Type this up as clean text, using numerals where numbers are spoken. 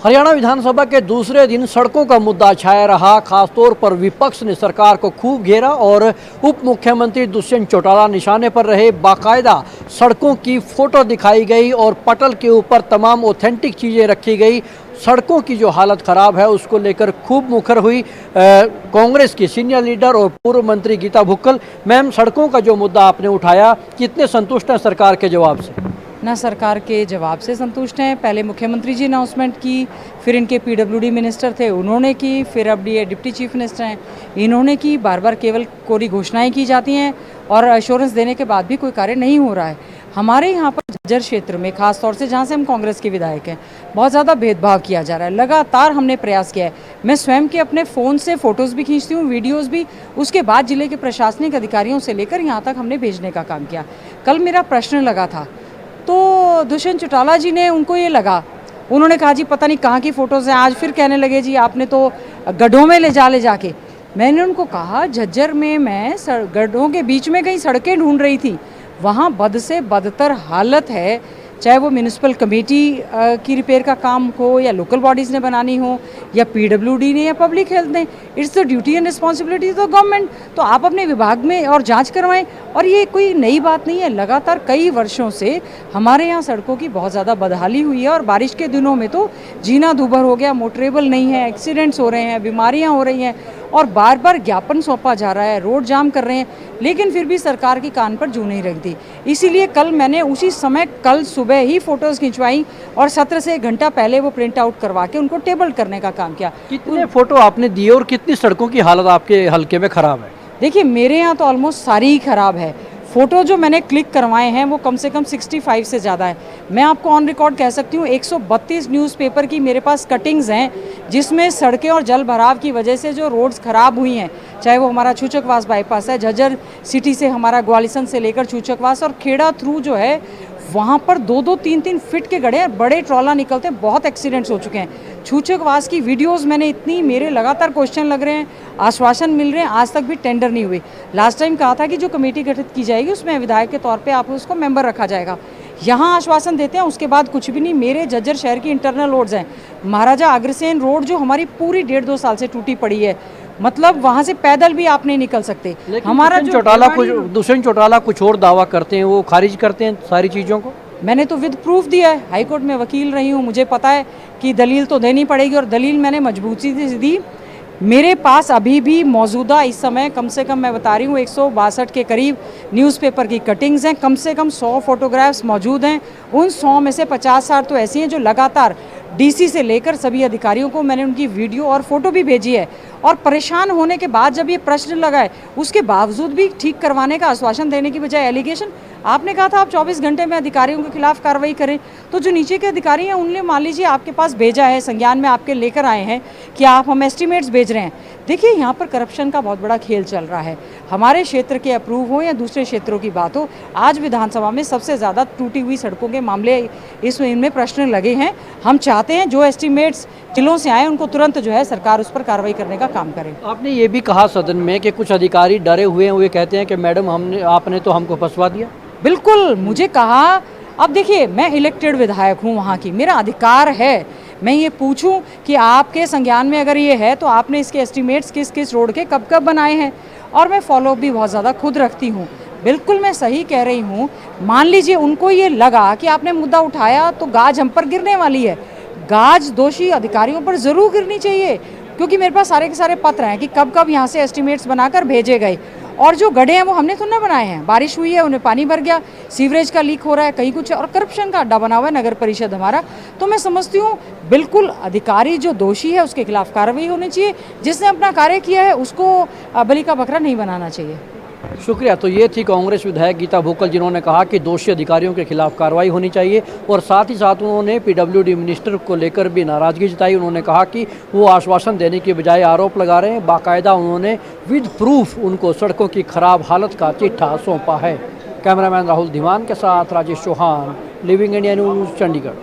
हरियाणा विधानसभा के दूसरे दिन सड़कों का मुद्दा छाया रहा। खासतौर पर विपक्ष ने सरकार को खूब घेरा और उप मुख्यमंत्री दुष्यंत चौटाला निशाने पर रहे। बाकायदा सड़कों की फोटो दिखाई गई और पटल के ऊपर तमाम ऑथेंटिक चीज़ें रखी गई। सड़कों की जो हालत ख़राब है उसको लेकर खूब मुखर हुई कांग्रेस की सीनियर लीडर और पूर्व मंत्री गीता भुक्कल। मैम, सड़कों का जो मुद्दा आपने उठाया, कितने संतुष्ट हैं सरकार के जवाब से? ना सरकार के जवाब से संतुष्ट हैं। पहले मुख्यमंत्री जी अनाउंसमेंट की, फिर इनके पीडब्ल्यूडी मिनिस्टर थे उन्होंने की, फिर अब ये डिप्टी चीफ मिनिस्टर हैं इन्होंने की। बार बार केवल कोरी घोषणाएं की जाती हैं और अश्योरेंस देने के बाद भी कोई कार्य नहीं हो रहा है। हमारे यहाँ पर झज्जर क्षेत्र में खास तौर से जहाँ से हम कांग्रेस के विधायक हैं, बहुत ज़्यादा भेदभाव किया जा रहा है। लगातार हमने प्रयास किया है। मैं स्वयं के अपने फ़ोन से फ़ोटोज़ भी खींचती हूँ, वीडियोज़ भी। उसके बाद जिले के प्रशासनिक अधिकारियों से लेकर यहाँ तक हमने भेजने का काम किया। कल मेरा प्रश्न लगा था तो दुष्यंत चौटाला जी ने, उनको ये लगा, उन्होंने कहा जी पता नहीं कहाँ की फ़ोटोज़ हैं। आज फिर कहने लगे जी आपने तो गड्ढों में ले जाके। मैंने उनको कहा झज्जर में मैं गड्ढों के बीच में कहीं सड़कें ढूंढ रही थी, वहाँ बद से बदतर हालत है। चाहे वो म्यूनिसिपल कमेटी की रिपेयर का काम हो या लोकल बॉडीज़ ने बनानी हो या पीडब्ल्यूडी ने या पब्लिक हेल्थ ने, it's the duty and responsibility of the government. तो आप अपने विभाग में और जांच करवाएं। और ये कोई नई बात नहीं है, लगातार कई वर्षों से हमारे यहाँ सड़कों की बहुत ज़्यादा बदहाली हुई है और बारिश के दिनों में तो जीना दूभर हो गया, मोटरेबल नहीं है, एक्सीडेंट्स हो रहे हैं, बीमारियाँ हो रही हैं और बार बार ज्ञापन सौंपा जा रहा है, रोड जाम कर रहे हैं, लेकिन फिर भी सरकार की कान पर जू नहीं रखती। इसीलिए कल मैंने उसी समय कल सुबह ही फ़ोटोज़ खिंचवाई और सत्र से 1 घंटा पहले वो प्रिंट आउट करवा के उनको टेबल करने का काम किया। कितने फ़ोटो आपने दिए और कितनी सड़कों की हालत आपके हल्के में ख़राब है? देखिए, मेरे यहाँ तो ऑलमोस्ट सारी ही ख़राब है। फ़ोटो जो मैंने क्लिक करवाए हैं वो कम से कम 65 से ज़्यादा है। मैं आपको ऑन रिकॉर्ड कह सकती हूँ 132 न्यूज़पेपर की मेरे पास कटिंग्स हैं, जिसमें सड़कें और जल भराव की वजह से जो रोड्स ख़राब हुई हैं, चाहे वो हमारा छूचकवास बाईपास है, झज्जर सिटी से हमारा ग्वालिसन से लेकर छूचकवास और खेड़ा थ्रू जो है, वहाँ पर 2-2, 3-3 फीट के गड्ढे, बड़े ट्रॉला निकलते हैं। बहुत एक्सीडेंट्स हो चुके हैं। छूचकवास की वीडियोस मैंने इतनी, मेरे लगातार क्वेश्चन लग रहे हैं, आश्वासन मिल रहे हैं, आज तक भी टेंडर नहीं हुए। लास्ट टाइम कहा था कि जो कमेटी गठित की जाएगी उसमें विधायक के तौर पे आप उसको मेंबर रखा जाएगा। यहाँ आश्वासन देते हैं, उसके बाद कुछ भी नहीं। मेरे झज्जर शहर की इंटरनल रोड्स हैं, महाराजा अग्रसेन रोड जो हमारी पूरी 1.5-2 साल से टूटी पड़ी है, मतलब वहाँ से पैदल भी आप नहीं निकल सकते। हमारा दुष्यंत चौटाला कुछ और दावा करते हैं, वो खारिज करते हैं सारी चीज़ों को। मैंने तो विद प्रूफ दिया है, हाई कोर्ट में वकील रही हूँ, मुझे पता है कि दलील तो देनी पड़ेगी और दलील मैंने मजबूती से दी। मेरे पास अभी भी मौजूदा इस समय कम से कम मैं बता रही हूँ 162 के करीब न्यूज़पेपर की कटिंग्स हैं, कम से कम 100 फोटोग्राफ्स मौजूद हैं। उन 100 में से 50-60 तो ऐसी हैं जो लगातार डीसी से लेकर सभी अधिकारियों को मैंने उनकी वीडियो और फोटो भी भेजी है। और परेशान होने के बाद जब ये प्रश्न लगा है, उसके बावजूद भी ठीक करवाने का आश्वासन देने की बजाय एलिगेशन। आपने कहा था आप 24 घंटे में अधिकारियों के खिलाफ कार्रवाई करें, तो जो नीचे के अधिकारी हैं उनने मान लीजिए आपके पास भेजा है, संज्ञान में आपके लेकर आए हैं कि आप हम एस्टीमेट्स भेज रहे हैं। देखिए, यहाँ पर करप्शन का बहुत बड़ा खेल चल रहा है। हमारे क्षेत्र के अप्रूव हो या दूसरे क्षेत्रों की बात हो, आज विधानसभा में सबसे ज़्यादा टूटी हुई सड़कों के मामले इनमें प्रश्न लगे हैं। हम चाहते हैं जो एस्टीमेट्स जिलों से आए उनको तुरंत जो है सरकार उस पर कार्रवाई करने का काम करे। आपने ये भी कहा सदन में कि कुछ अधिकारी डरे हुए हैं, वो ये कहते हैं कि मैडम आपने तो हमको फंसवा दिया। बिल्कुल, मुझे कहा, अब देखिए मैं इलेक्टेड विधायक हूँ वहाँ की, मेरा अधिकार है मैं ये पूछूं कि आपके संज्ञान में अगर ये है तो आपने इसके एस्टीमेट्स किस किस रोड के कब कब बनाए हैं, और मैं फॉलोअप भी बहुत ज़्यादा खुद रखती हूँ। बिल्कुल मैं सही कह रही हूँ। मान लीजिए उनको ये लगा कि आपने मुद्दा उठाया तो गाज हम पर गिरने वाली है, गाज दोषी अधिकारियों पर ज़रूर गिरनी चाहिए, क्योंकि मेरे पास सारे के सारे पत्र हैं कि कब कब यहाँ से एस्टीमेट्स बनाकर भेजे गए। और जो गड्ढे हैं वो हमने तो ना बनाए हैं, बारिश हुई है उन्हें पानी भर गया, सीवरेज का लीक हो रहा है, कहीं कुछ, और करप्शन का अड्डा बना हुआ है नगर परिषद हमारा। तो मैं समझती हूँ बिल्कुल अधिकारी जो दोषी है उसके खिलाफ कार्रवाई होनी चाहिए, जिसने अपना कार्य किया है उसको बलि का बकरा नहीं बनाना चाहिए। शुक्रिया। तो ये थी कांग्रेस विधायक गीता भुक्कल, जिन्होंने कहा कि दोषी अधिकारियों के खिलाफ कार्रवाई होनी चाहिए और साथ ही साथ उन्होंने पीडब्ल्यूडी मिनिस्टर को लेकर भी नाराज़गी जताई। उन्होंने कहा कि वो आश्वासन देने के बजाय आरोप लगा रहे हैं। बाकायदा उन्होंने विद प्रूफ उनको सड़कों की खराब हालत का चिट्ठा सौंपा है। कैमरामैन राहुल धीमान के साथ Rajesh Chauhan, living India news, Chandigarh.